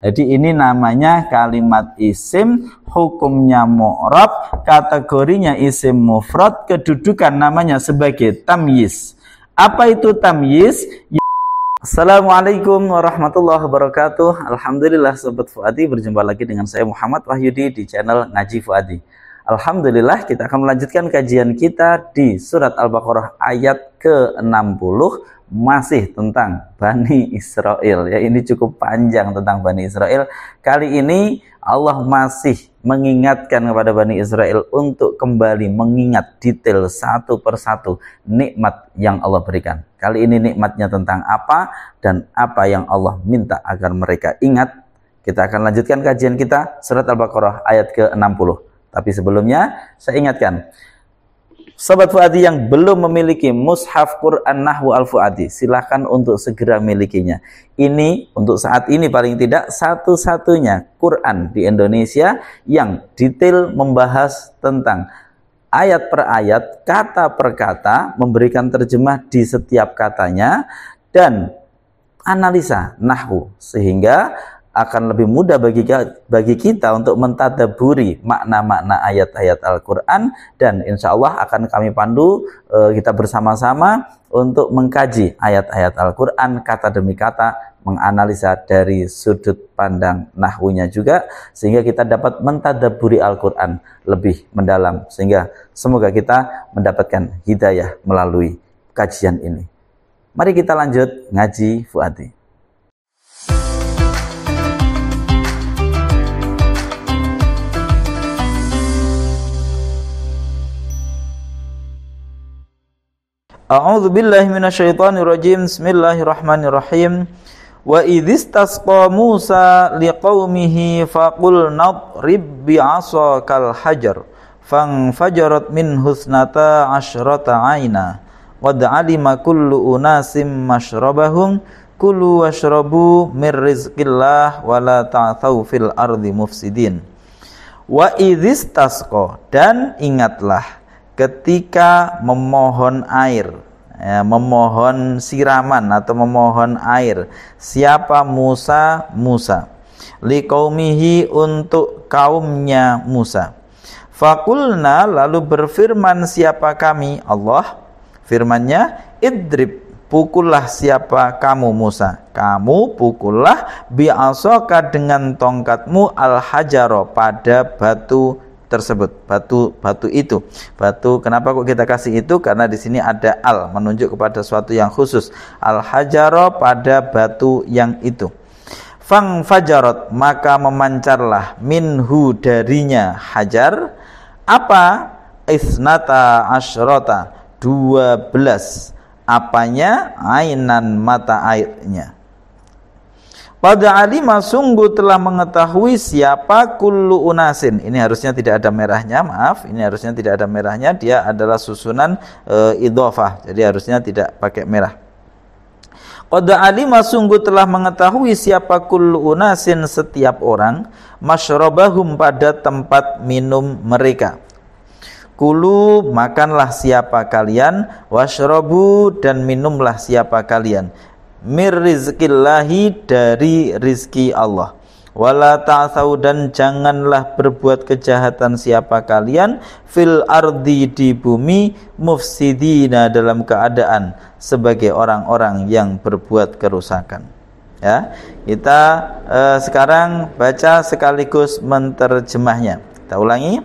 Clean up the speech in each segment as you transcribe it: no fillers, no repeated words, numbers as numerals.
Jadi ini namanya kalimat isim, hukumnya mu'rab, kategorinya isim mufrad, kedudukan namanya sebagai tamyiz. Apa itu tamyiz? Assalamualaikum warahmatullahi wabarakatuh. Alhamdulillah Sobat Fuadi, berjumpa lagi dengan saya Muhammad Wahyudi di channel Ngaji Fuadi. Alhamdulillah kita akan melanjutkan kajian kita di surat Al-Baqarah ayat ke-60, masih tentang Bani Israel. Ya, ini cukup panjang tentang Bani Israel. Kali ini Allah masih mengingatkan kepada Bani Israel untuk kembali mengingat detail satu persatu nikmat yang Allah berikan. Kali ini nikmatnya tentang apa dan apa yang Allah minta agar mereka ingat. Kita akan lanjutkan kajian kita surat Al-Baqarah ayat ke-60. Tapi sebelumnya saya ingatkan, Sobat Fuadi yang belum memiliki mushaf Quran Nahwu Al-Fuadi, silahkan untuk segera milikinya. Ini untuk saat ini paling tidak satu-satunya Quran di Indonesia yang detail membahas tentang ayat per ayat, kata per kata, memberikan terjemah di setiap katanya dan analisa nahwu, sehingga akan lebih mudah bagi kita untuk mentadaburi makna-makna ayat-ayat Al-Quran, dan insya Allah akan kami pandu kita bersama-sama untuk mengkaji ayat-ayat Al-Quran kata demi kata, menganalisa dari sudut pandang nahwunya juga, sehingga kita dapat mentadaburi Al-Quran lebih mendalam, sehingga semoga kita mendapatkan hidayah melalui kajian ini. Mari kita lanjut ngaji Fuadi. A'udzu billahi minasyaitonir rajim. Bismillahirrahmanirrahim. Wa idzistasqa Musa liqaumihi faqul nadrib bi'asakal hajar fanfajarat min husnata asyrata aina qad alima kullu unasim mashrabahum kulu washrabu mir rizqillah wa la ta'thaw fil ardi mufsidin. Wa idzistasqa, dan ingatlah ketika memohon air, ya, memohon siraman atau memohon air. Siapa Musa? Musa liqaumihi, untuk kaumnya Musa. Fakulna, lalu berfirman siapa kami? Allah. Firmannya, idrib, pukullah siapa kamu Musa. Kamu pukullah bi'asaka, dengan tongkatmu, al-hajaro, pada batu tersebut, batu itu. Batu, kenapa kok kita kasih itu? Karena di sini ada al, menunjuk kepada sesuatu yang khusus. Al-hajaro, pada batu yang itu. Fang fajarot, maka memancarlah, minhu, darinya hajar. Apa? Isnata asyrota, 12. Apanya? Ainan, mata airnya. Pada alima, sungguh telah mengetahui siapa kullu unasin. Ini harusnya tidak ada merahnya, maaf. Ini harusnya tidak ada merahnya. Dia adalah susunan idhofah. Jadi harusnya tidak pakai merah. Pada alima, sungguh telah mengetahui siapa kullu unasin, setiap orang, masyrabahum, pada tempat minum mereka. Kulu, makanlah siapa kalian, washrabu, dan minumlah siapa kalian, mir rizqillahi, dari rizki Allah. Wala ta'thaw, dan janganlah berbuat kejahatan siapa kalian, fil ardi, di bumi, mufsidina, dalam keadaan sebagai orang-orang yang berbuat kerusakan. Ya, kita sekarang baca sekaligus menterjemahnya. Kita ulangi.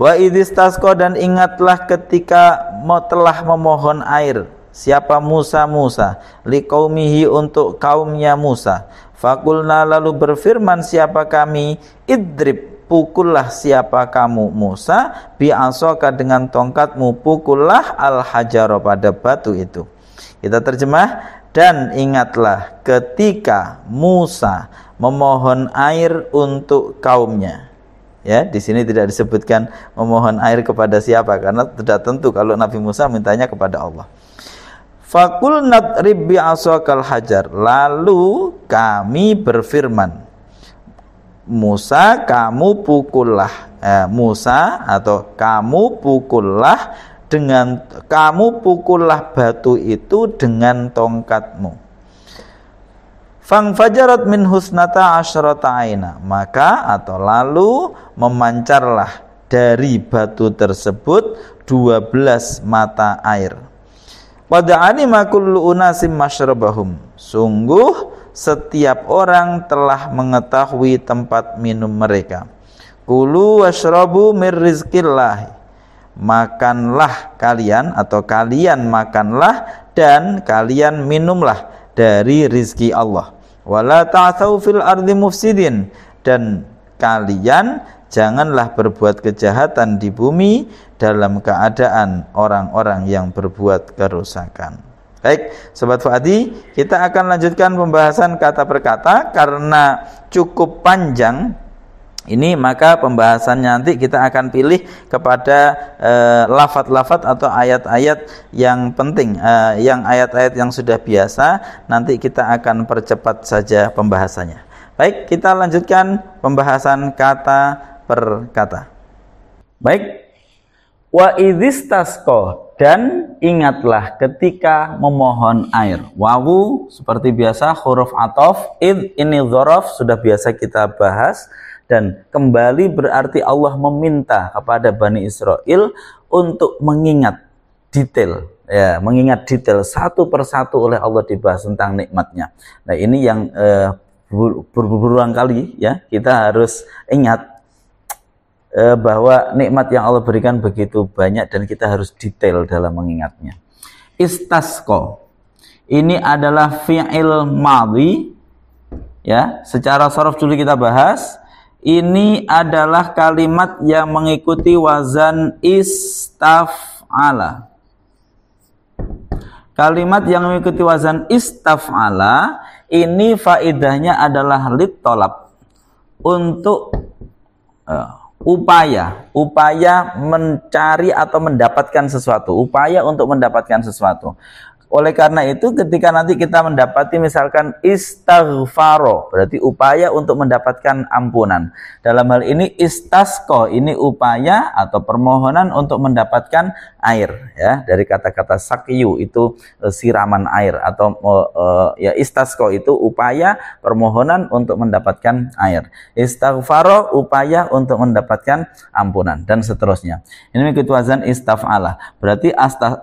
Wa idzistasqa, dan ingatlah ketika telah memohon air. Siapa Musa? Musa liqaumihi, untuk kaumnya Musa. Fakulna, lalu berfirman siapa kami, idrib, pukullah siapa kamu Musa, bi'asaka, dengan tongkatmu, pukullah al-hajaro, pada batu itu. Kita terjemah, dan ingatlah ketika Musa memohon air untuk kaumnya. Ya, di sini tidak disebutkan memohon air kepada siapa, karena tidak tentu kalau Nabi Musa mintanya kepada Allah. Fakul nadrib bi'asakal hajar, lalu kami berfirman, Musa, kamu pukullah, Musa, atau kamu pukullah batu itu dengan tongkatmu. Fangfajarat min husnata asyrata aina, maka atau lalu memancarlah dari batu tersebut 12 mata air. Qad alima kullu unasim masyrabahum, sungguh setiap orang telah mengetahui tempat minum mereka. Kulu washrabu mir rizqillah, makanlah kalian atau kalian makanlah dan kalian minumlah dari rizki Allah. Wala ta'thaw fil ardi mufsidin, dan kalian janganlah berbuat kejahatan di bumi dalam keadaan orang-orang yang berbuat kerusakan. Baik, Sobat Fuadi, kita akan lanjutkan pembahasan kata per kata karena cukup panjang ini, maka pembahasannya nanti kita akan pilih kepada lafaz-lafaz atau ayat-ayat yang penting, yang ayat-ayat yang sudah biasa nanti kita akan percepat saja pembahasannya. Baik, kita lanjutkan pembahasan kata per kata. Baik, wa idzistasqa, dan ingatlah ketika memohon air. Wawu seperti biasa huruf ataf, id ini dzaraf sudah biasa kita bahas, dan kembali berarti Allah meminta kepada Bani Israel untuk mengingat detail, ya, mengingat detail satu persatu oleh Allah dibahas tentang nikmatnya. Nah, ini yang berulang kali ya kita harus ingat bahwa nikmat yang Allah berikan begitu banyak dan kita harus detail dalam mengingatnya. Istasqa ini adalah fi'il madhi, ya, secara sharaf dulu kita bahas. Ini adalah kalimat yang mengikuti wazan istaf'ala. Kalimat yang mengikuti wazan istaf'ala ini faidahnya adalah litolab, untuk upaya mencari atau mendapatkan sesuatu, upaya untuk mendapatkan sesuatu. Oleh karena itu ketika nanti kita mendapati misalkan istaghfaro, berarti upaya untuk mendapatkan ampunan. Dalam hal ini istasqa, ini upaya atau permohonan untuk mendapatkan air, ya, dari kata-kata sakyu itu siraman air, atau ya istasqa itu upaya permohonan untuk mendapatkan air. Istaghfaro upaya untuk mendapatkan ampunan, dan seterusnya. Ini mengikuti wazan istaf'ala. Berarti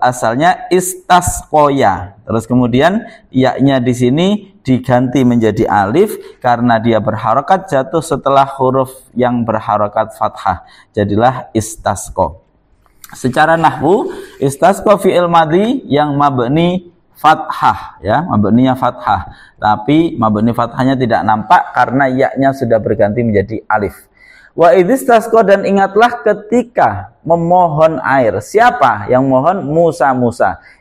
asalnya istasqa. Terus kemudian ya-nya di sini diganti menjadi alif karena dia berharokat jatuh setelah huruf yang berharokat fathah. Jadilah istasqa. Secara nahwu, istasqa fi'il madhi yang mabni fathah, ya, mabninya fathah. Tapi mabni fathahnya tidak nampak karena ya-nya sudah berganti menjadi alif. Wa idzistasqa, dan ingatlah ketika memohon air. Siapa yang mohon? Musa.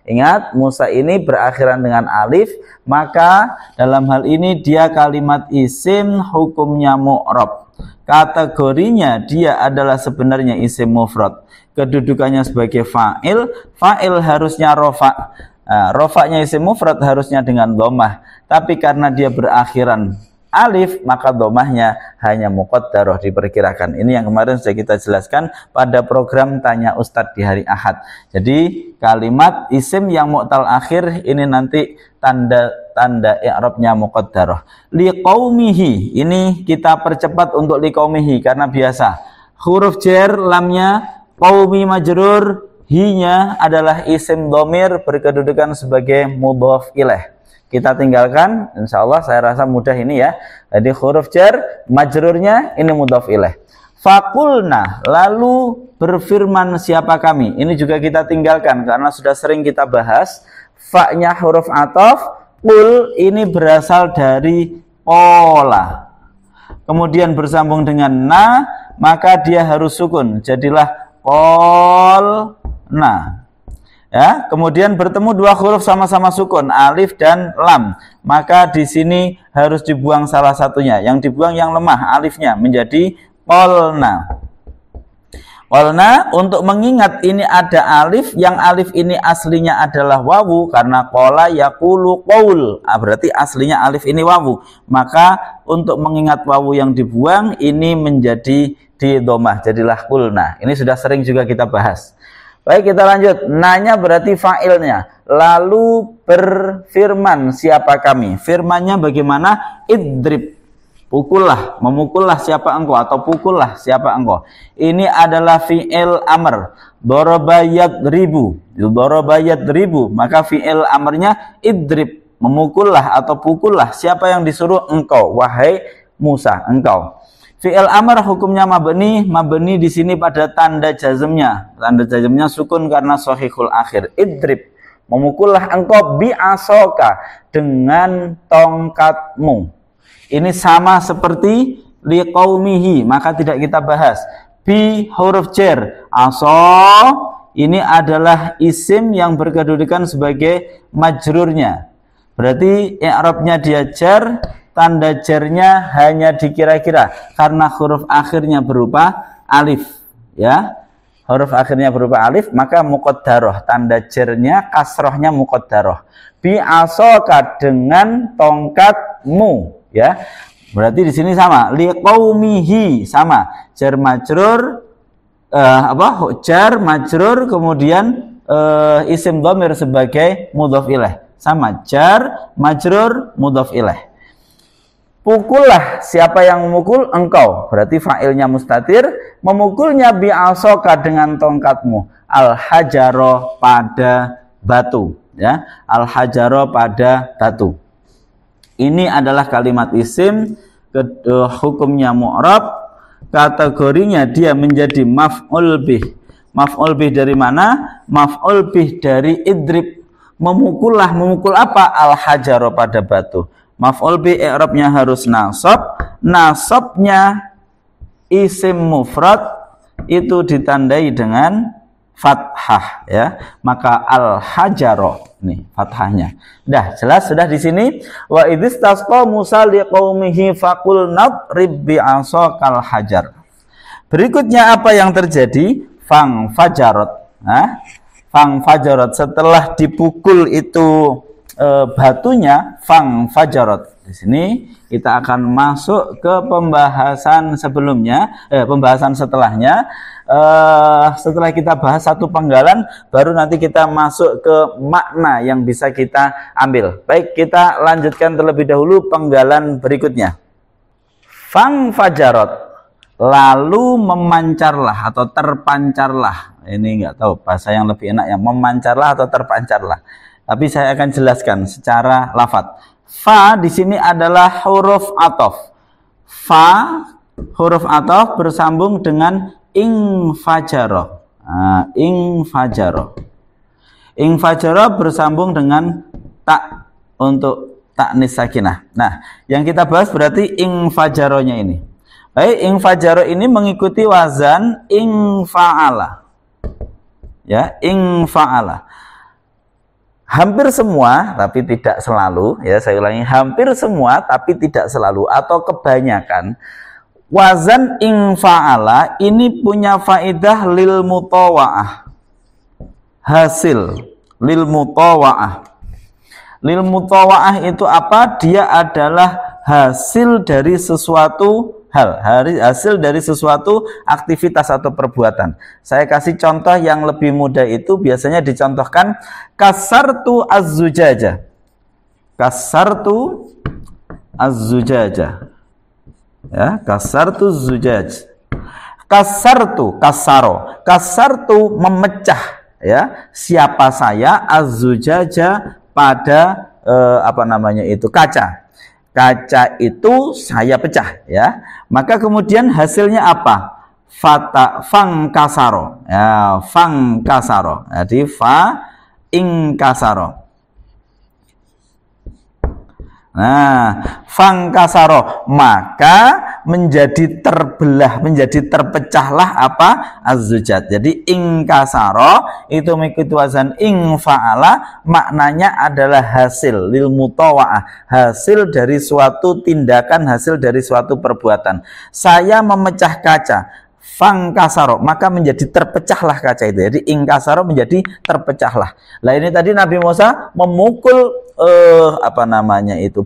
Ingat, Musa ini berakhiran dengan alif, maka dalam hal ini dia kalimat isim, hukumnya mu'rab. Kategorinya dia adalah sebenarnya isim mufrad. Kedudukannya sebagai fa'il harusnya rofa. Rofa'nya isim mufrad harusnya dengan dhammah. Tapi karena dia berakhiran alif, maka domahnya hanya muqaddarah diperkirakan. Ini yang kemarin sudah kita jelaskan pada program Tanya Ustadz di hari Ahad. Jadi kalimat isim yang mu'tal akhir ini nanti tanda i'rabnya muqaddarah. Liqaumihi, ini kita percepat untuk liqaumihi karena biasa huruf jar lamnya, qaumi majrur, hi-nya adalah isim dhamir berkedudukan sebagai mudhaf ilaih. Kita tinggalkan, insya Allah saya rasa mudah ini ya. Jadi huruf jar, majrurnya ini mudhaf ilaih. Faqulna, lalu berfirman siapa kami. Ini juga kita tinggalkan karena sudah sering kita bahas. Fa-nya huruf ataf, qul ini berasal dari qala. Kemudian bersambung dengan na, maka dia harus sukun. Jadilah qolna. Ya, kemudian bertemu dua huruf sama-sama sukun, alif dan lam. Maka di sini harus dibuang salah satunya. Yang dibuang yang lemah, alifnya, menjadi qolna. Qolna, untuk mengingat ini ada alif, yang alif ini aslinya adalah wawu karena qola yaqulu qaul. Berarti aslinya alif ini wawu. Maka untuk mengingat wawu yang dibuang ini menjadi di dhammah, jadilah qulna. Ini sudah sering juga kita bahas. Baik, kita lanjut. Nanya berarti fa'ilnya. lalu berfirman siapa kami. Firmannya bagaimana? Idrib, pukullah, memukullah siapa engkau, atau pukullah siapa engkau. Ini adalah fi'il amr. Daraba yadribu, maka fi'il amrnya idrib, memukullah atau pukullah siapa yang disuruh, engkau, wahai Musa, engkau. Fi'il amr hukumnya mabni di sini pada tanda jazmnya. Tanda jazmnya sukun karena shahihul akhir. Idrib, memukullah engkau bi'asoka, dengan tongkatmu. Ini sama seperti liqaumihi, maka tidak kita bahas. Bi huruf jar, aso ini adalah isim yang berkedudukan sebagai majrurnya. Berarti i'rabnya dia jar, tanda jarnya hanya dikira-kira karena huruf akhirnya berupa alif, ya. Huruf akhirnya berupa alif, maka muqaddarah, tanda jarnya kasrohnya muqaddarah. Bi asoka, dengan tongkatmu, ya. Berarti di sini sama, liqaumihi sama, jar majrur jar majrur kemudian isim dhamir sebagai mudhaf ilaih. Sama, jar majrur mudhaf ilaih. Pukullah siapa yang memukul, engkau. Berarti fa'ilnya mustatir, memukulnya bi'asoka, dengan tongkatmu. Al-hajaro, pada batu, ya. Al-hajaro, pada batu. Ini adalah kalimat isim, hukumnya mu'rab, kategorinya dia menjadi maf'ul bih. Maf'ul bih dari mana? Maf'ul bih dari idrib. Memukullah, memukul apa? Al-hajaro, pada batu. Maf'ul bih i'rabnya harus nasab. Nasabnya isim mufrad itu ditandai dengan fathah, ya. Maka al-hajaro, nih fathahnya. Dah jelas sudah di sini. Wa idzistasqa Musa liqaumihi faqul nadrib bi'asakal hajar. Berikutnya apa yang terjadi? Fang fajarot. Nah, fang fajarot, setelah dipukul itu batunya, fang fajarot. Di sini kita akan masuk ke pembahasan sebelumnya, pembahasan setelahnya. Setelah kita bahas satu penggalan, baru nanti kita masuk ke makna yang bisa kita ambil. Baik, kita lanjutkan terlebih dahulu penggalan berikutnya. Fang fajarot, lalu memancarlah atau terpancarlah. Ini nggak tahu bahasa yang lebih enak, yang memancarlah atau terpancarlah. Tapi saya akan jelaskan secara lafadz. Fa di sini adalah huruf athof. Fa huruf athof bersambung dengan ingfajaro. Nah, ingfajaro. Ingfajaro bersambung dengan tak untuk taknis sakinah. Nah, yang kita bahas berarti ingfajaronya ini. Baik, ingfajaro ini mengikuti wazan ingfa'ala. Ya, ingfa'ala. Hampir semua tapi tidak selalu, ya saya ulangi, hampir semua tapi tidak selalu atau kebanyakan wazan ingfa'ala ini punya faidah lil mutawa'ah, hasil lil mutawa'ah. Lil mutawa'ah itu apa? Dia adalah hasil dari sesuatu hal, hasil dari sesuatu aktivitas atau perbuatan. Saya kasih contoh yang lebih mudah, itu biasanya dicontohkan kasartu az-zujaja. Kasartu az-zujaja. Ya, kasartu zujaj. Kasartu, kasaro. Kasartu memecah, ya. Siapa saya? Az-zujaja, pada kaca. Kaca itu saya pecah, ya. Maka kemudian hasilnya apa? Fang kasaro, ya, fang kasaro. Jadi fa ing kasaro. Nah, fang kasaro, maka menjadi terbelah, menjadi terpecahlah apa? Az-zujat. Jadi ing kasaro itu mengikuti wazan ing fa'ala, maknanya adalah hasil lil mutawa'ah, hasil dari suatu tindakan, hasil dari suatu perbuatan. Saya memecah kaca, fang kasaro, maka menjadi terpecahlah kaca itu. Jadi ing kasaro menjadi terpecahlah. Lah ini tadi Nabi Musa memukul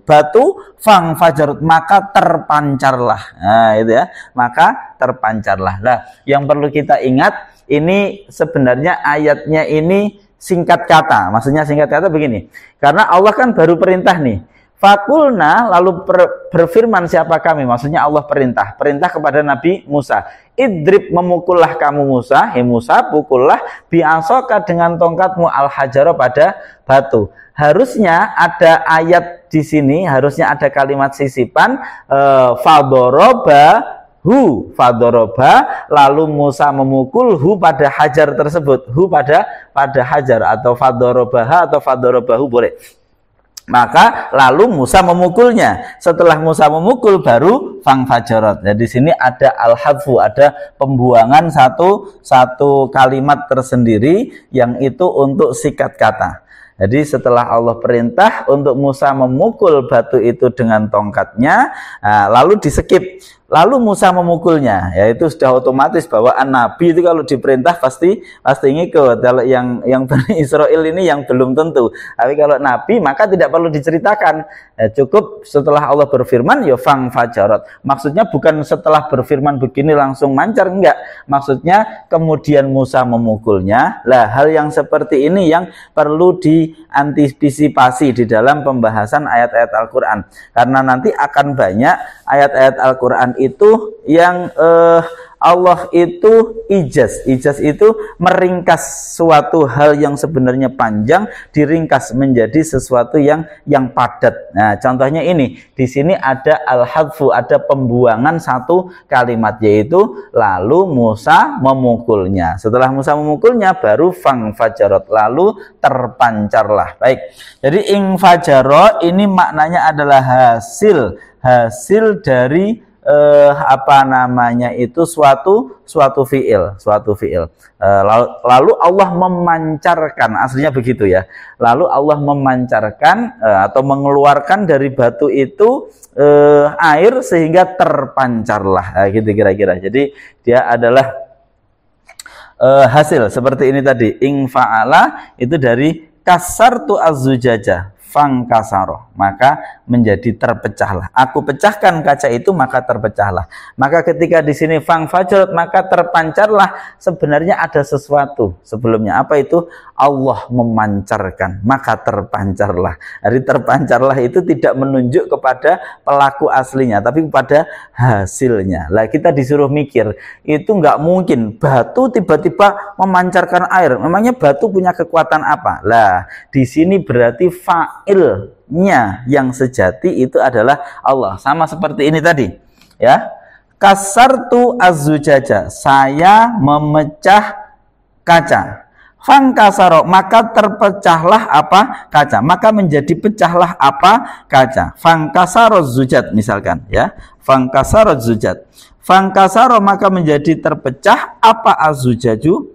batu, fang fajarut, maka terpancarlah. Nah, itu ya, maka terpancarlah. Nah, yang perlu kita ingat, ini sebenarnya ayatnya ini singkat kata. Maksudnya singkat kata begini. Karena Allah kan baru perintah nih. Fakulna, lalu berfirman siapa kami? Maksudnya Allah perintah kepada Nabi Musa. Idrib, memukullah kamu Musa, Musa pukullah bi'asoka dengan tongkatmu al-hajaro pada batu. Harusnya ada ayat di sini, harusnya ada kalimat sisipan fadoroba, lalu Musa memukul pada hajar tersebut, pada hajar, atau fadorobaha atau fadorobahu boleh. Maka lalu Musa memukulnya. Setelah Musa memukul baru fangfajarat. Jadi di sini ada al-hadfu, ada pembuangan satu kalimat tersendiri yang itu untuk sikat kata. Jadi setelah Allah perintah untuk Musa memukul batu itu dengan tongkatnya, lalu di-skip. Lalu Musa memukulnya, yaitu sudah otomatis bahwa Nabi itu kalau diperintah pasti ngikut. Kalau yang Bani Israel ini yang belum tentu. Tapi kalau Nabi maka tidak perlu diceritakan. Cukup setelah Allah berfirman, ya fang fajarat. Maksudnya bukan setelah berfirman begini langsung mancar, enggak. Maksudnya kemudian Musa memukulnya. Lah hal yang seperti ini yang perlu diantisipasi di dalam pembahasan ayat-ayat Al-Quran. Karena nanti akan banyak ayat-ayat Al-Quran itu yang Allah itu ijaz itu meringkas suatu hal yang sebenarnya panjang, diringkas menjadi sesuatu yang padat. Nah, contohnya ini, di sini ada al-hadfu, ada pembuangan satu kalimat, yaitu lalu Musa memukulnya. Setelah Musa memukulnya baru fangfajarat, lalu terpancarlah. Baik. Jadi ingfajaro ini maknanya adalah hasil dari suatu fiil. Lalu Allah memancarkan, aslinya begitu ya. Lalu Allah memancarkan atau mengeluarkan dari batu itu air sehingga terpancarlah, gitu kira-kira. Jadi dia adalah hasil seperti ini tadi. Ing fa'ala itu dari kasartu az-zujaja, fangkasaro, maka menjadi terpecahlah. Aku pecahkan kaca itu maka terpecahlah. Maka ketika di sini fangfajarat maka terpancarlah, sebenarnya ada sesuatu sebelumnya. Apa itu? Allah memancarkan maka terpancarlah. Jadi terpancarlah itu tidak menunjuk kepada pelaku aslinya, tapi kepada hasilnya. Lah kita disuruh mikir, itu nggak mungkin batu tiba-tiba memancarkan air. Memangnya batu punya kekuatan apa? Lah di sini berarti fa'ilnya yang sejati itu adalah Allah. Sama seperti ini tadi, ya. Kasartu az-zujaja, saya memecah kaca. Fangkasaro, maka terpecahlah apa? Kaca. Maka menjadi pecahlah apa? Kaca. Fangkasaro zujat misalkan, ya. Fangkasaro zujat. Fangkasaro maka menjadi terpecah apa azujaju?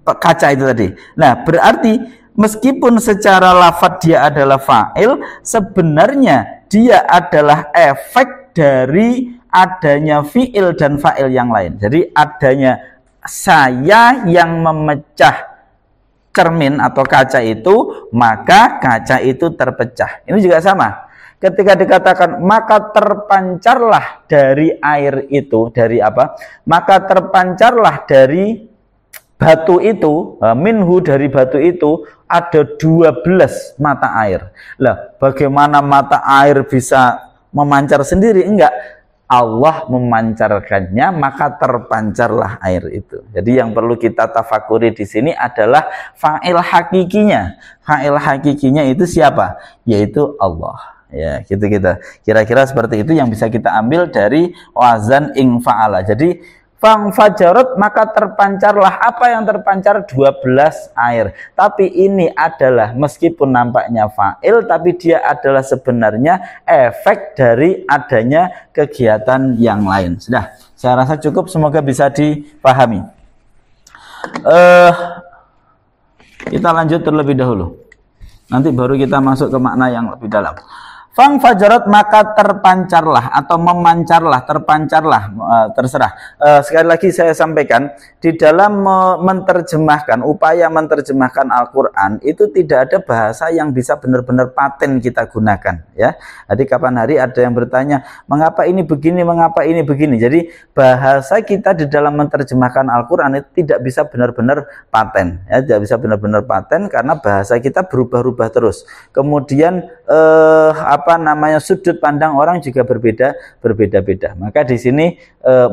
Kaca itu tadi. Nah, berarti meskipun secara lafadz dia adalah fa'il, sebenarnya dia adalah efek dari adanya fi'il dan fa'il yang lain. Jadi adanya saya yang memecah cermin atau kaca itu, maka kaca itu terpecah. Ini juga sama. Ketika dikatakan maka terpancarlah dari air itu, dari apa? Maka terpancarlah dari batu itu, minhu, dari batu itu ada 12 mata air. Lah, bagaimana mata air bisa memancar sendiri? Enggak. Allah memancarkannya, maka terpancarlah air itu. Jadi yang perlu kita tafakuri di sini adalah fa'il hakikinya. Fa'il hakikinya itu siapa? Yaitu Allah. Ya, gitu kita. Kira-kira seperti itu yang bisa kita ambil dari wazan ing fa'ala. Jadi fangfajarat maka terpancarlah. Apa yang terpancar? 12 air. Tapi ini adalah meskipun nampaknya fa'il, tapi dia adalah sebenarnya efek dari adanya kegiatan yang lain. Sudah, saya rasa cukup, semoga bisa dipahami. Kita lanjut terlebih dahulu. Nanti baru kita masuk ke makna yang lebih dalam. Fang fajarat maka terpancarlah atau memancarlah, terpancarlah, terserah. Sekali lagi saya sampaikan, di dalam menerjemahkan, upaya menerjemahkan Al-Quran itu tidak ada bahasa yang bisa benar-benar paten kita gunakan, ya. Jadi kapan hari ada yang bertanya, mengapa ini begini, mengapa ini begini. Jadi bahasa kita di dalam menerjemahkan Al-Quran itu tidak bisa benar-benar paten, ya, tidak bisa benar-benar paten karena bahasa kita berubah-ubah terus. Kemudian sudut pandang orang juga berbeda-beda. Maka di sini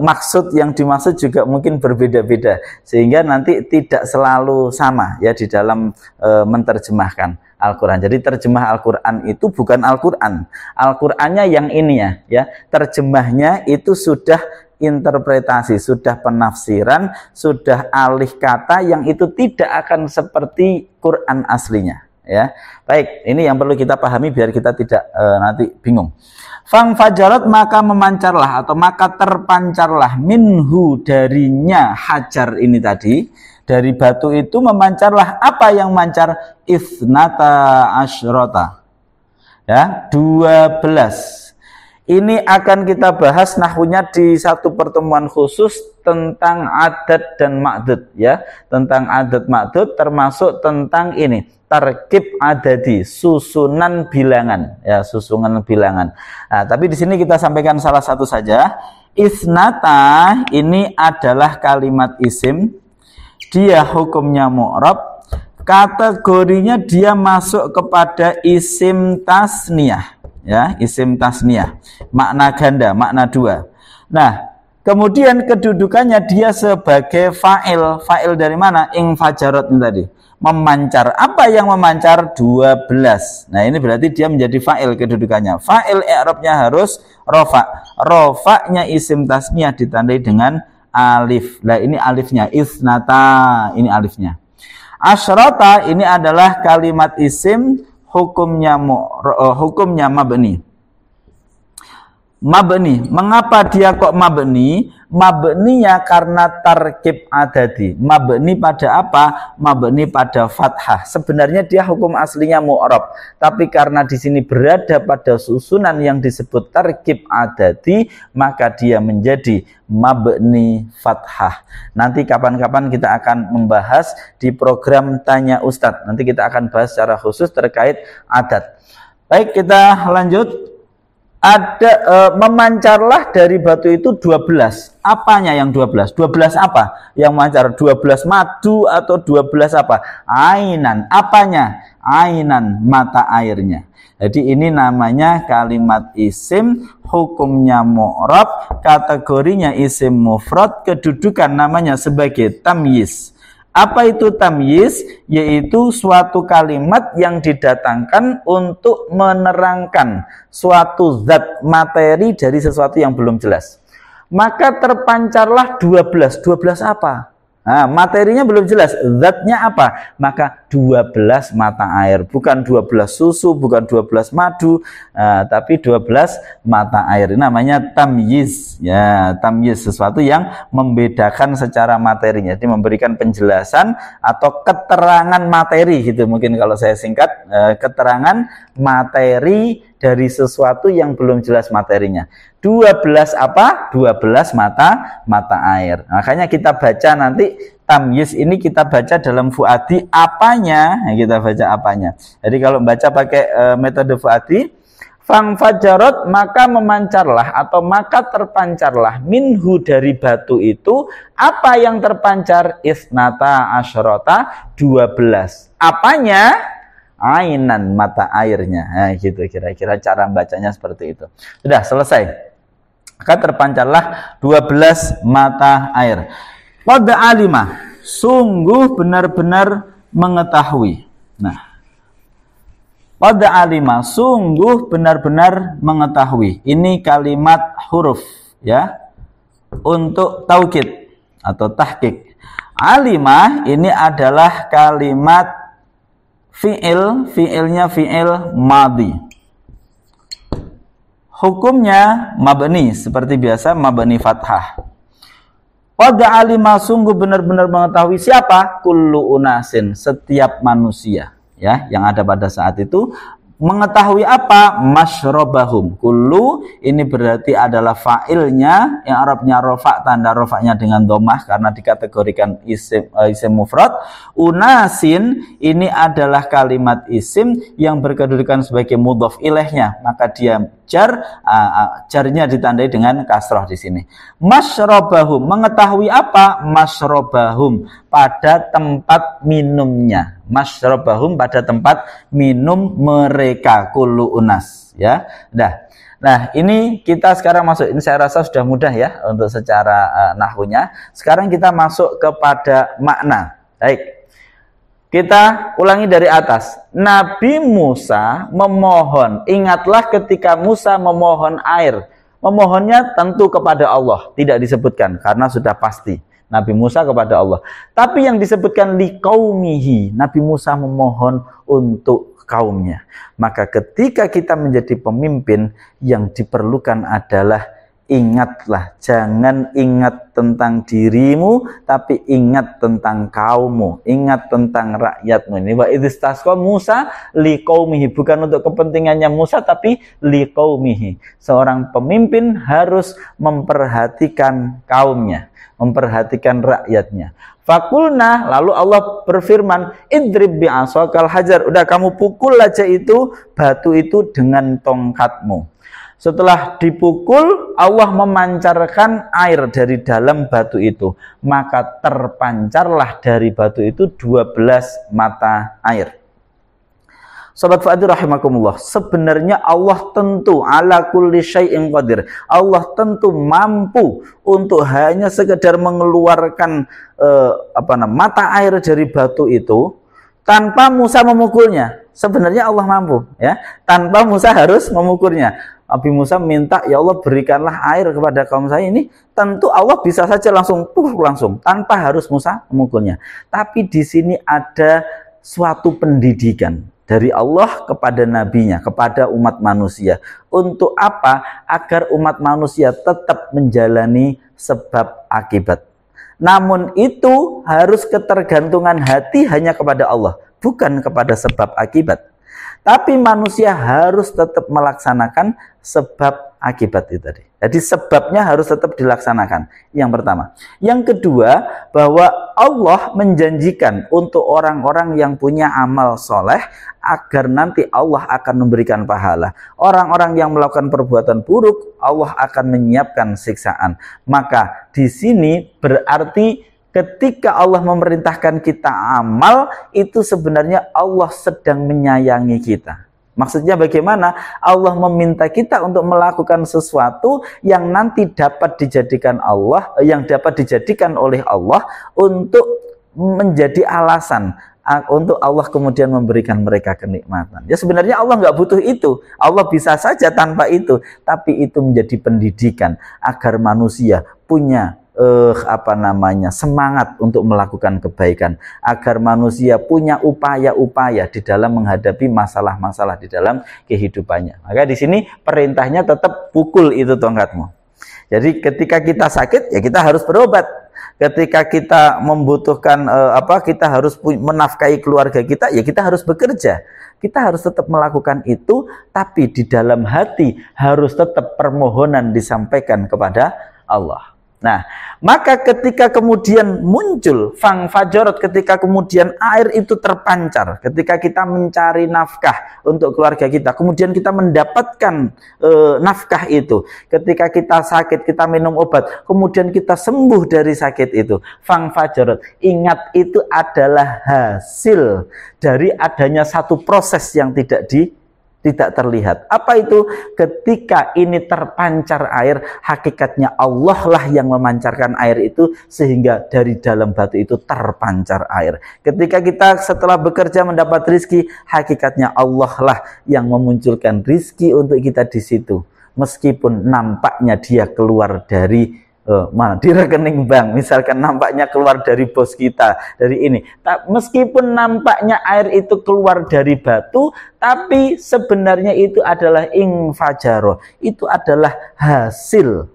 maksud yang dimaksud juga mungkin berbeda-beda sehingga nanti tidak selalu sama, ya, di dalam menerjemahkan Al-Quran. Jadi terjemah Al-Quran itu bukan Al-Quran. Al-Qurannya yang ini, ya. Terjemahnya itu sudah interpretasi, sudah penafsiran, sudah alih kata yang itu tidak akan seperti Quran aslinya. Ya, baik, ini yang perlu kita pahami biar kita tidak nanti bingung. Fang fajarat maka memancarlah atau maka terpancarlah minhu darinya hajar ini tadi, dari batu itu memancarlah apa yang mancar? Isnata asyrota, ya, 12. Ini akan kita bahas nahwunya di satu pertemuan khusus tentang adat dan ma'dud, ya, tentang adat ma'dud termasuk tentang ini tarkib adadi, susunan bilangan, ya, susunan bilangan. Nah, tapi di sini kita sampaikan salah satu saja. Isnata ini adalah kalimat isim, dia hukumnya mu'rab, kategorinya dia masuk kepada isim tasniyah, ya, isim tasniyah, makna ganda, makna dua. Nah, kemudian kedudukannya dia sebagai fa'il. Fa'il dari mana? Ing fajarat ini tadi, memancar. Apa yang memancar? 12. Nah, ini berarti dia menjadi fa'il kedudukannya. Fa'il i'rabnya harus rofa. Rofa'nya isim tasniyah ditandai dengan alif. Nah, ini alifnya. Isnata, ini alifnya. Asyrata ini adalah kalimat isim, hukumnya mabni. Mabni. Mengapa dia kok mabni? Mabninya karena tarkib adadi. Mabni pada apa? Mabni pada fathah. Sebenarnya dia hukum aslinya mu'rab, tapi karena di sini berada pada susunan yang disebut tarkib adadi, maka dia menjadi mabni fathah. Nanti kapan-kapan kita akan membahas di program Tanya Ustadz. Nanti kita akan bahas secara khusus terkait adat. Baik, kita lanjut. Ada memancarlah dari batu itu 12. Apanya yang 12? 12 apa yang memancar? 12 madu atau 12 apa? Ainan. Apanya? Ainan, mata airnya. Jadi ini namanya kalimat isim, hukumnya mu'rab, kategorinya isim mufrad, kedudukan namanya sebagai tamyiz. Apa itu tamyiz? Yaitu suatu kalimat yang didatangkan untuk menerangkan suatu zat materi dari sesuatu yang belum jelas. Maka terpancarlah 12. 12 apa? Nah, materinya belum jelas, zatnya apa? Maka 12 mata air, bukan 12 susu, bukan 12 madu, tapi 12 mata air. Ini namanya tamyiz, ya, tamyiz, sesuatu yang membedakan secara materinya. Jadi memberikan penjelasan atau keterangan materi gitu, mungkin kalau saya singkat, keterangan materi dari sesuatu yang belum jelas materinya. 12 apa? 12 mata air. Makanya kita baca nanti tamyiz ini kita baca dalam fuadi apanya? Nah, kita baca apanya. Jadi kalau baca pakai metode fuadi, fang fajarat maka memancarlah atau maka terpancarlah minhu dari batu itu. Apa yang terpancar? Isnata asyrota, 12. Apanya? Ainan, mata airnya. Nah, gitu kira-kira cara bacanya seperti itu. Sudah selesai. Maka terpancarlah 12 mata air. Qad alima, sungguh benar-benar mengetahui. Nah, qad alima, sungguh benar-benar mengetahui. Ini kalimat huruf, ya, untuk taukid atau tahqiq. Alima ini adalah kalimat fi'ilnya fi'il madhi. Hukumnya mabni, seperti biasa mabni fathah. Qad alima, sungguh benar-benar mengetahui siapa? Kullu unasin, setiap manusia, ya, yang ada pada saat itu. Mengetahui apa? Masyrabahum. Kullu ini berarti adalah fa'ilnya, yang Arabnya rofa, tanda rofaknya dengan domah karena dikategorikan isim mufrad. Unasin ini adalah kalimat isim yang berkedudukan sebagai mudhof ilaihnya, maka dia jarnya ditandai dengan kasroh di sini. Masyrabahum, mengetahui apa? Masyrabahum, pada tempat minumnya. Masyrabahum, pada tempat minum mereka, kullu unas, ya. Nah, ini kita sekarang masuk, ini saya rasa sudah mudah ya untuk secara nahwunya. Sekarang kita masuk kepada makna. Baik. Kita ulangi dari atas. Nabi Musa memohon. Ingatlah ketika Musa memohon air. Memohonnya tentu kepada Allah. Tidak disebutkan karena sudah pasti. Nabi Musa kepada Allah. Tapi yang disebutkan liqaumihi. Nabi Musa memohon untuk kaumnya. Maka ketika kita menjadi pemimpin, yang diperlukan adalah ingatlah, jangan ingat tentang dirimu, tapi ingat tentang kaummu, ingat tentang rakyatmu. Ini wa idzastasqa Musa liqaumihi, bukan untuk kepentingannya Musa, tapi liqaumihi. Seorang pemimpin harus memperhatikan kaumnya, memperhatikan rakyatnya. Fakulna, lalu Allah berfirman, idrib bi'asakal hajar, udah kamu pukul aja itu batu itu dengan tongkatmu. Setelah dipukul, Allah memancarkan air dari dalam batu itu. Maka terpancarlah dari batu itu 12 mata air. Sobat Fa'adir rahimakumullah, sebenarnya Allah tentu ala kulli syai'in qadir. Allah tentu mampu untuk hanya sekedar mengeluarkan mata air dari batu itu tanpa Musa memukulnya. Sebenarnya Allah mampu, ya, tanpa Musa harus memukulnya. Nabi Musa minta, ya Allah berikanlah air kepada kaum saya ini. Tentu Allah bisa saja langsung tanpa harus Musa memukulnya. Tapi di sini ada suatu pendidikan dari Allah kepada nabinya, kepada umat manusia. Untuk apa? Agar umat manusia tetap menjalani sebab akibat. Namun itu harus ketergantungan hati hanya kepada Allah, bukan kepada sebab akibat. Tapi manusia harus tetap melaksanakan sebab akibat itu tadi. Jadi sebabnya harus tetap dilaksanakan. Yang pertama. Yang kedua, bahwa Allah menjanjikan untuk orang-orang yang punya amal soleh agar nanti Allah akan memberikan pahala. Orang-orang yang melakukan perbuatan buruk, Allah akan menyiapkan siksaan. Maka di sini berarti ketika Allah memerintahkan kita amal, itu sebenarnya Allah sedang menyayangi kita. Maksudnya bagaimana? Allah meminta kita untuk melakukan sesuatu yang nanti dapat dijadikan oleh Allah untuk menjadi alasan untuk Allah kemudian memberikan mereka kenikmatan. Ya sebenarnya Allah nggak butuh itu. Allah bisa saja tanpa itu. Tapi itu menjadi pendidikan agar manusia punya semangat untuk melakukan kebaikan, agar manusia punya upaya-upaya di dalam menghadapi masalah-masalah di dalam kehidupannya. Maka di sini perintahnya tetap pukul itu tongkatmu. Jadi ketika kita sakit, ya kita harus berobat. Ketika kita membutuhkan kita harus menafkahi keluarga kita, ya kita harus bekerja. Kita harus tetap melakukan itu, tapi di dalam hati harus tetap permohonan disampaikan kepada Allah. Nah, maka ketika kemudian muncul fangfajarot, ketika kemudian air itu terpancar, ketika kita mencari nafkah untuk keluarga kita, kemudian kita mendapatkan nafkah itu, ketika kita sakit, kita minum obat, kemudian kita sembuh dari sakit itu, fangfajarot, ingat itu adalah hasil dari adanya satu proses yang tidak terlihat. Apa itu? Ketika ini terpancar air, hakikatnya Allah lah yang memancarkan air itu sehingga dari dalam batu itu terpancar air. Ketika kita setelah bekerja mendapat rizki, hakikatnya Allah lah yang memunculkan rizki untuk kita di situ. Meskipun nampaknya dia keluar dari di rekening bank, misalkan nampaknya keluar dari bos kita, dari ini. Meskipun nampaknya air itu keluar dari batu, tapi sebenarnya itu adalah infajaro. Itu adalah hasil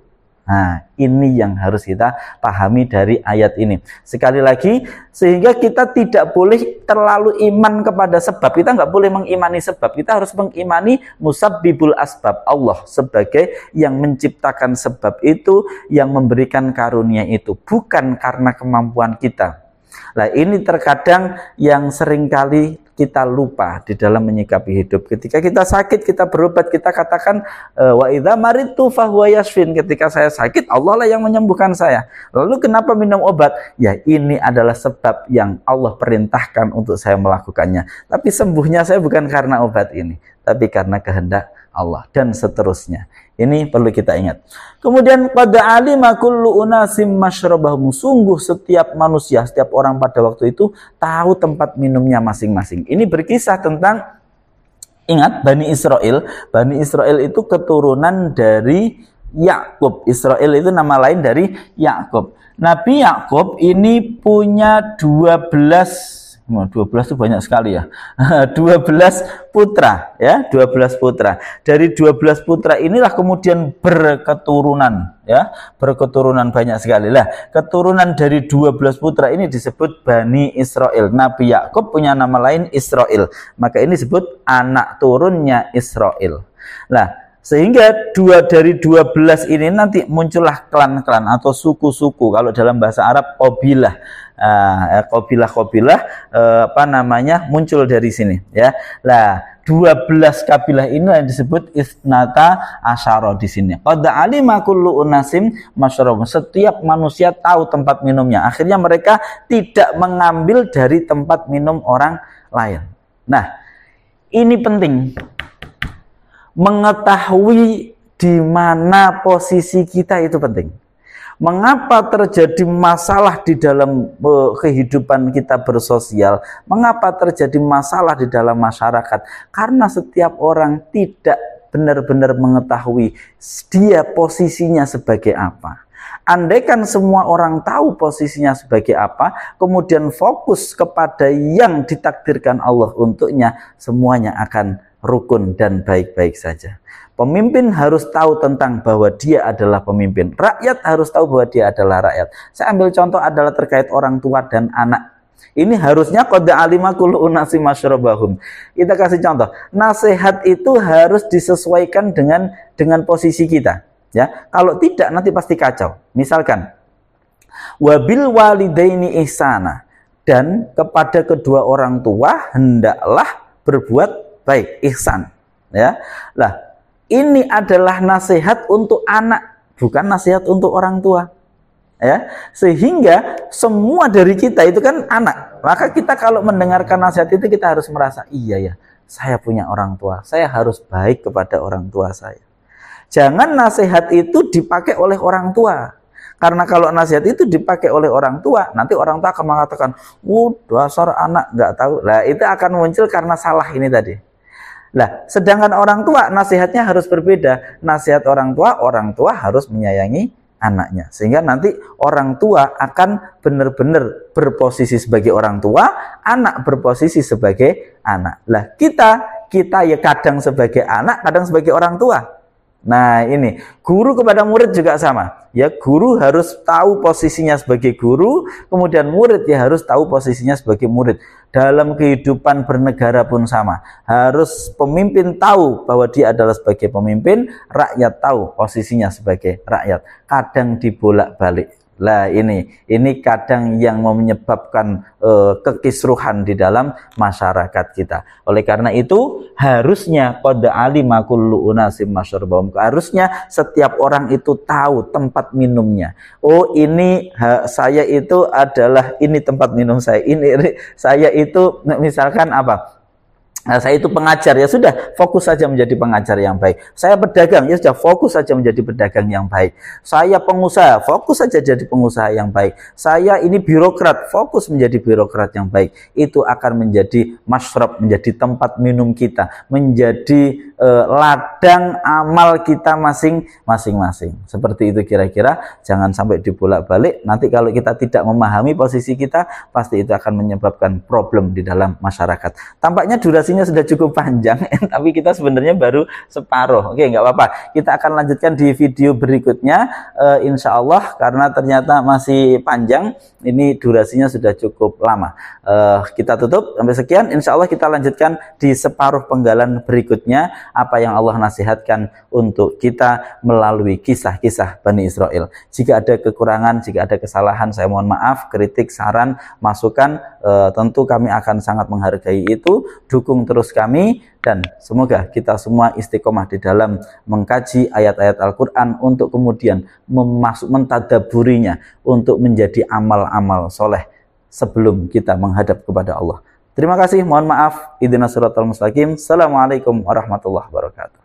Nah, ini yang harus kita pahami dari ayat ini. Sekali lagi, sehingga kita tidak boleh terlalu iman kepada sebab. Kita nggak boleh mengimani sebab. Kita harus mengimani musabbibul asbab, Allah sebagai yang menciptakan sebab itu, yang memberikan karunia itu, bukan karena kemampuan kita. Nah, ini terkadang yang seringkali kita lupa di dalam menyikapi hidup. Ketika kita sakit, kita berobat, kita katakan wa idza maridtu fahuwa yashfin. Ketika saya sakit, Allah lah yang menyembuhkan saya. Lalu kenapa minum obat? Ya, ini adalah sebab yang Allah perintahkan untuk saya melakukannya. Tapi sembuhnya saya bukan karena obat ini, tapi karena kehendak Allah, dan seterusnya. Ini perlu kita ingat. Kemudian qad alima kullu unasim masyrabahum. Sungguh setiap manusia, setiap orang pada waktu itu tahu tempat minumnya masing-masing. Ini berkisah tentang, ingat, Bani Israel. Bani Israel itu keturunan dari Yakub. Israel itu nama lain dari Yakub. Nabi Yakub ini punya 12 itu banyak sekali ya. 12 putra ya, 12 putra. Dari 12 putra inilah kemudian berketurunan ya, berketurunan banyak sekali. Lah, keturunan dari 12 putra ini disebut Bani Israel. Nabi Yakub punya nama lain Israel. Maka ini disebut anak turunnya Israel. Lah, sehingga dari 12 ini nanti muncullah klan-klan atau suku-suku. Kalau dalam bahasa Arab qabilah. Qabilah muncul dari sini ya. Lah, 12 kabilah ini yang disebut Isnata Asyara di sini. Qad alima kullu unasim masyrabahum. Setiap manusia tahu tempat minumnya. Akhirnya mereka tidak mengambil dari tempat minum orang lain. Nah, ini penting. Mengetahui di mana posisi kita itu penting. Mengapa terjadi masalah di dalam kehidupan kita bersosial? Mengapa terjadi masalah di dalam masyarakat? Karena setiap orang tidak benar-benar mengetahui dia posisinya sebagai apa. Andaikan semua orang tahu posisinya sebagai apa, kemudian fokus kepada yang ditakdirkan Allah untuknya, semuanya akan rukun dan baik-baik saja. Pemimpin harus tahu tentang bahwa dia adalah pemimpin. Rakyat harus tahu bahwa dia adalah rakyat. Saya ambil contoh adalah terkait orang tua dan anak. Ini harusnya qad alima kullu unasim masyrabahum. Kita kasih contoh. Nasihat itu harus disesuaikan dengan posisi kita. Ya, kalau tidak nanti pasti kacau. Misalkan, wabil walidaini ihsana, dan kepada kedua orang tua hendaklah berbuat baik, ihsan. Ya, lah. Ini adalah nasihat untuk anak, bukan nasihat untuk orang tua. Ya, sehingga semua dari kita itu kan anak. Maka kita kalau mendengarkan nasihat itu kita harus merasa, iya ya, saya punya orang tua, saya harus baik kepada orang tua saya. Jangan nasihat itu dipakai oleh orang tua. Karena kalau nasihat itu dipakai oleh orang tua, nanti orang tua akan mengatakan, dasar anak nggak tahu. Lah, itu akan muncul karena salah ini tadi. Lah, sedangkan orang tua nasihatnya harus berbeda. Nasihat orang tua harus menyayangi anaknya. Sehingga nanti orang tua akan benar-benar berposisi sebagai orang tua, anak berposisi sebagai anak. Lah, kita ya kadang sebagai anak, kadang sebagai orang tua. Nah, ini guru kepada murid juga sama. Ya, guru harus tahu posisinya sebagai guru, kemudian murid ya harus tahu posisinya sebagai murid. Dalam kehidupan bernegara pun sama. Harus pemimpin tahu bahwa dia adalah sebagai pemimpin, rakyat tahu posisinya sebagai rakyat. Kadang dibolak-balik. Lah, ini kadang yang menyebabkan kekisruhan di dalam masyarakat kita. Oleh karena itu harusnya qad alima kullu unasim masyrabahum. Harusnya setiap orang itu tahu tempat minumnya. Oh, ini saya itu adalah ini tempat minum saya. Ini saya itu misalkan apa? Nah, saya itu pengajar, ya sudah fokus saja menjadi pengajar yang baik. Saya pedagang, ya sudah fokus saja menjadi pedagang yang baik. Saya pengusaha, fokus saja jadi pengusaha yang baik. Saya ini birokrat, fokus menjadi birokrat yang baik. Itu akan menjadi masyrab, menjadi tempat minum kita, menjadi ladang amal kita masing-masing. Seperti itu kira-kira, jangan sampai dibolak-balik. Nanti kalau kita tidak memahami posisi kita, pasti itu akan menyebabkan problem di dalam masyarakat. Tampaknya durasi durasinya sudah cukup panjang, tapi kita sebenarnya baru separuh. Oke, nggak apa-apa. Kita akan lanjutkan di video berikutnya, insya Allah, karena ternyata masih panjang. Ini durasinya sudah cukup lama. Kita tutup sampai sekian. Insya Allah kita lanjutkan di separuh penggalan berikutnya, apa yang Allah nasihatkan untuk kita melalui kisah-kisah Bani Israel. Jika ada kekurangan, jika ada kesalahan, saya mohon maaf. Kritik, saran, masukan, tentu kami akan sangat menghargai itu. Dukung terus kami, dan semoga kita semua istiqomah di dalam mengkaji ayat-ayat Al-Quran untuk kemudian mentadaburinya untuk menjadi amal-amal soleh sebelum kita menghadap kepada Allah. Terima kasih, mohon maaf. Ihdinas siratal mustaqim. Assalamualaikum warahmatullahi wabarakatuh.